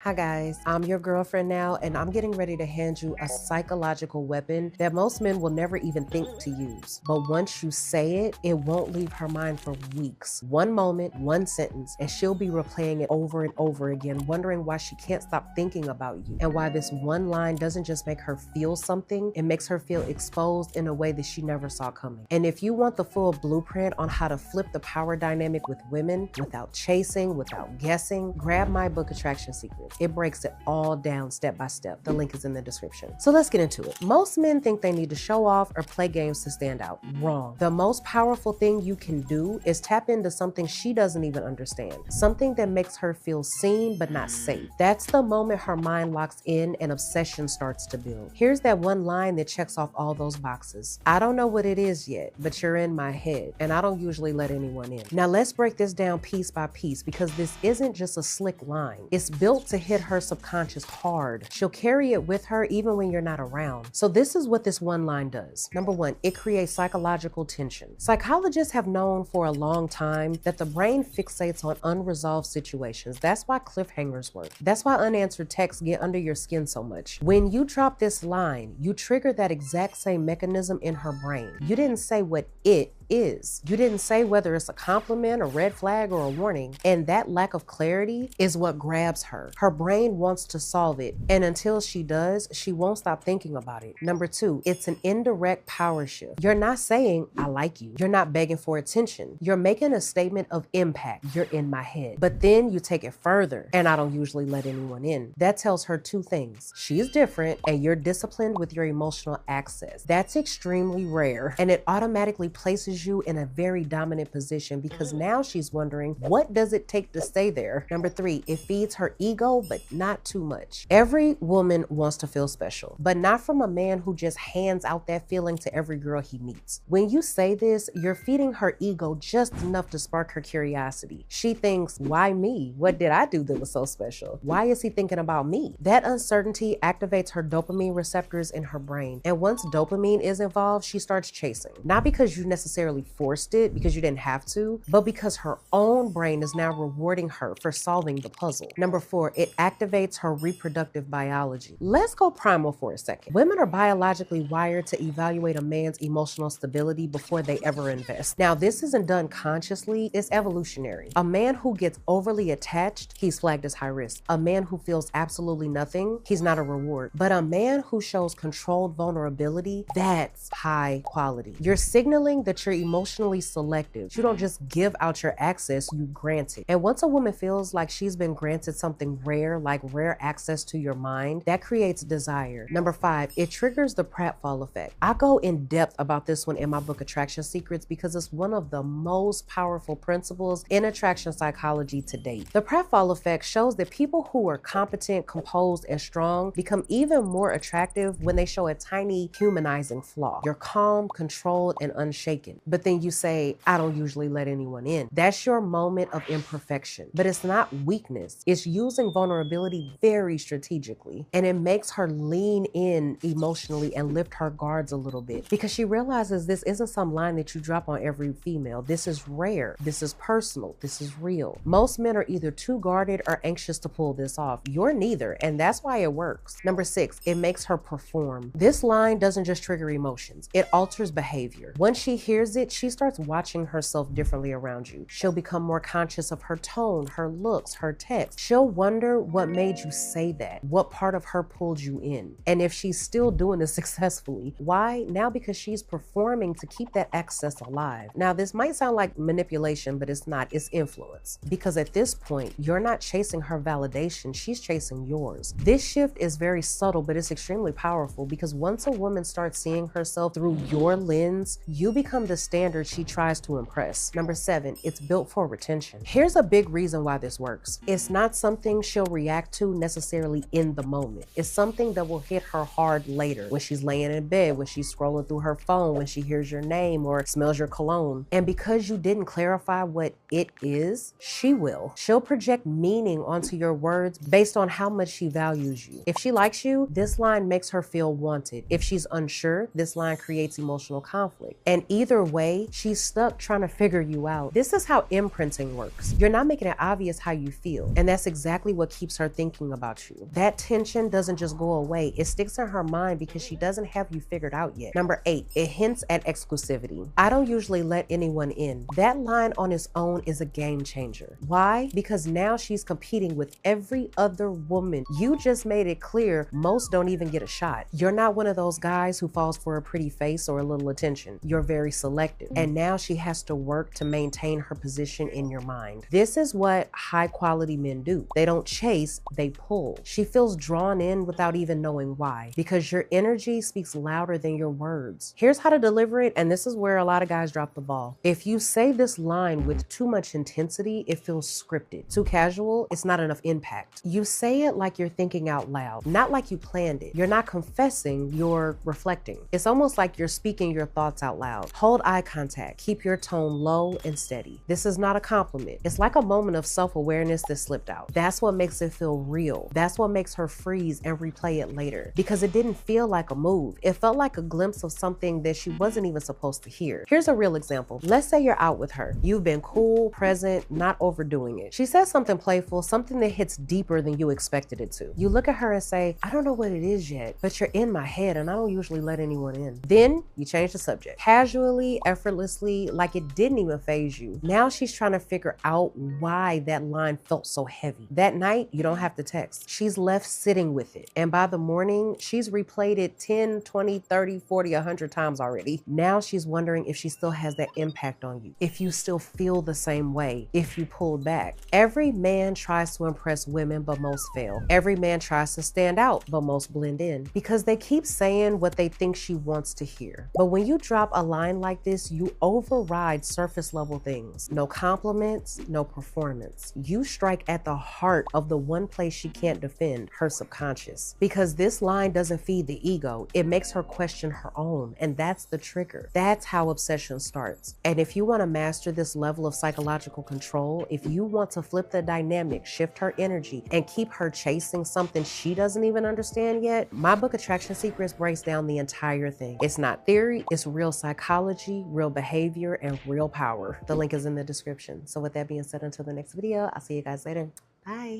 Hi guys, I'm your girlfriend now, and I'm getting ready to hand you a psychological weapon that most men will never even think to use. But once you say it, it won't leave her mind for weeks. One moment, one sentence, and she'll be replaying it over and over again, wondering why she can't stop thinking about you, and why this one line doesn't just make her feel something, it makes her feel exposed in a way that she never saw coming. And if you want the full blueprint on how to flip the power dynamic with women without chasing, without guessing, grab my book, Attraction Secrets. It breaks it all down step by step. The link is in the description. So let's get into it. Most men think they need to show off or play games to stand out. Wrong. The most powerful thing you can do is tap into something she doesn't even understand. Something that makes her feel seen but not safe. That's the moment her mind locks in and obsession starts to build. Here's that one line that checks off all those boxes. I don't know what it is yet, but you're in my head, and I don't usually let anyone in. Now let's break this down piece by piece, because this isn't just a slick line. It's built to hit her subconscious hard. She'll carry it with her even when you're not around. So this is what this one line does. Number one, it creates psychological tension. Psychologists have known for a long time that the brain fixates on unresolved situations. That's why cliffhangers work. That's why unanswered texts get under your skin so much. When you drop this line, you trigger that exact same mechanism in her brain. You didn't say what it is. You didn't say whether it's a compliment, a red flag, or a warning. And that lack of clarity is what grabs her. Her brain wants to solve it. And until she does, she won't stop thinking about it. Number two, it's an indirect power shift. You're not saying, I like you. You're not begging for attention. You're making a statement of impact. You're in my head. But then you take it further, and I don't usually let anyone in. That tells her two things. She's different, and you're disciplined with your emotional access. That's extremely rare, and it automatically places you in a very dominant position, because now she's wondering, what does it take to stay there? Number three, it feeds her ego, but not too much. Every woman wants to feel special, but not from a man who just hands out that feeling to every girl he meets. When you say this, you're feeding her ego just enough to spark her curiosity. She thinks, why me? What did I do that was so special? Why is he thinking about me? That uncertainty activates her dopamine receptors in her brain. And once dopamine is involved, she starts chasing. Not because you necessarily forced it, because you didn't have to, but because her own brain is now rewarding her for solving the puzzle. Number four, it activates her reproductive biology. Let's go primal for a second. Women are biologically wired to evaluate a man's emotional stability before they ever invest. Now, this isn't done consciously, it's evolutionary. A man who gets overly attached, he's flagged as high risk. A man who feels absolutely nothing, he's not a reward. But a man who shows controlled vulnerability, that's high quality. You're signaling that you're emotionally selective. You don't just give out your access, you grant it. And once a woman feels like she's been granted something rare, like rare access to your mind, that creates desire. Number five, it triggers the pratfall effect. I go in depth about this one in my book, Attraction Secrets, because it's one of the most powerful principles in attraction psychology to date. The pratfall effect shows that people who are competent, composed, and strong become even more attractive when they show a tiny humanizing flaw. You're calm, controlled, and unshaken. But then you say, I don't usually let anyone in. That's your moment of imperfection. But it's not weakness. It's using vulnerability very strategically. And it makes her lean in emotionally and lift her guards a little bit, because she realizes this isn't some line that you drop on every female. This is rare. This is personal. This is real. Most men are either too guarded or anxious to pull this off. You're neither, and that's why it works. Number six, it makes her perform. This line doesn't just trigger emotions. It alters behavior. Once she hears it, she starts watching herself differently around you. She'll become more conscious of her tone, her looks, her text. She'll wonder what made you say that, what part of her pulled you in. And if she's still doing this successfully, why? Now because she's performing to keep that access alive. Now this might sound like manipulation, but it's not. It's influence. Because at this point, you're not chasing her validation, she's chasing yours. This shift is very subtle, but it's extremely powerful, because once a woman starts seeing herself through your lens, you become the standard she tries to impress. Number seven, it's built for retention. Here's a big reason why this works. It's not something she'll react to necessarily in the moment. It's something that will hit her hard later, when she's laying in bed, when she's scrolling through her phone, when she hears your name or smells your cologne. And because you didn't clarify what it is, she will. She'll project meaning onto your words based on how much she values you. If she likes you, this line makes her feel wanted. If she's unsure, this line creates emotional conflict. And either way, she's stuck trying to figure you out. This is how imprinting works. You're not making it obvious how you feel, and that's exactly what keeps her thinking about you. That tension doesn't just go away, it sticks in her mind because she doesn't have you figured out yet. Number 8, it hints at exclusivity. I don't usually let anyone in. That line on its own is a game changer. Why? Because now she's competing with every other woman. You just made it clear most don't even get a shot. You're not one of those guys who falls for a pretty face or a little attention. You're very selective. And now she has to work to maintain her position in your mind. This is what high quality men do. They don't chase, they pull. She feels drawn in without even knowing why, because your energy speaks louder than your words. Here's how to deliver it, and this is where a lot of guys drop the ball. If you say this line with too much intensity, it feels scripted. Too casual, it's not enough impact. You say it like you're thinking out loud, not like you planned it. You're not confessing, you're reflecting. It's almost like you're speaking your thoughts out loud. Hold eye contact. Keep your tone low and steady. This is not a compliment. It's like a moment of self-awareness that slipped out. That's what makes it feel real. That's what makes her freeze and replay it later, because it didn't feel like a move. It felt like a glimpse of something that she wasn't even supposed to hear. Here's a real example. Let's say you're out with her. You've been cool, present, not overdoing it. She says something playful, something that hits deeper than you expected it to. You look at her and say, I don't know what it is yet, but you're in my head and I don't usually let anyone in. Then you change the subject. Casually, effortlessly, like it didn't even faze you. Now she's trying to figure out why that line felt so heavy. That night, you don't have to text. She's left sitting with it. And by the morning, she's replayed it 10, 20, 30, 40, 100 times already. Now she's wondering if she still has that impact on you, if you still feel the same way, if you pulled back. Every man tries to impress women, but most fail. Every man tries to stand out, but most blend in, because they keep saying what they think she wants to hear. But when you drop a line like this, you override surface level things. No compliments, no performance. You strike at the heart of the one place she can't defend, her subconscious. Because this line doesn't feed the ego, it makes her question her own, and that's the trigger. That's how obsession starts. And if you want to master this level of psychological control, if you want to flip the dynamic, shift her energy, and keep her chasing something she doesn't even understand yet, my book Attraction Secrets breaks down the entire thing. It's not theory, it's real psychology, real behavior, and real power. The link is in the description. So with that being said, until the next video, I'll see you guys later. Bye.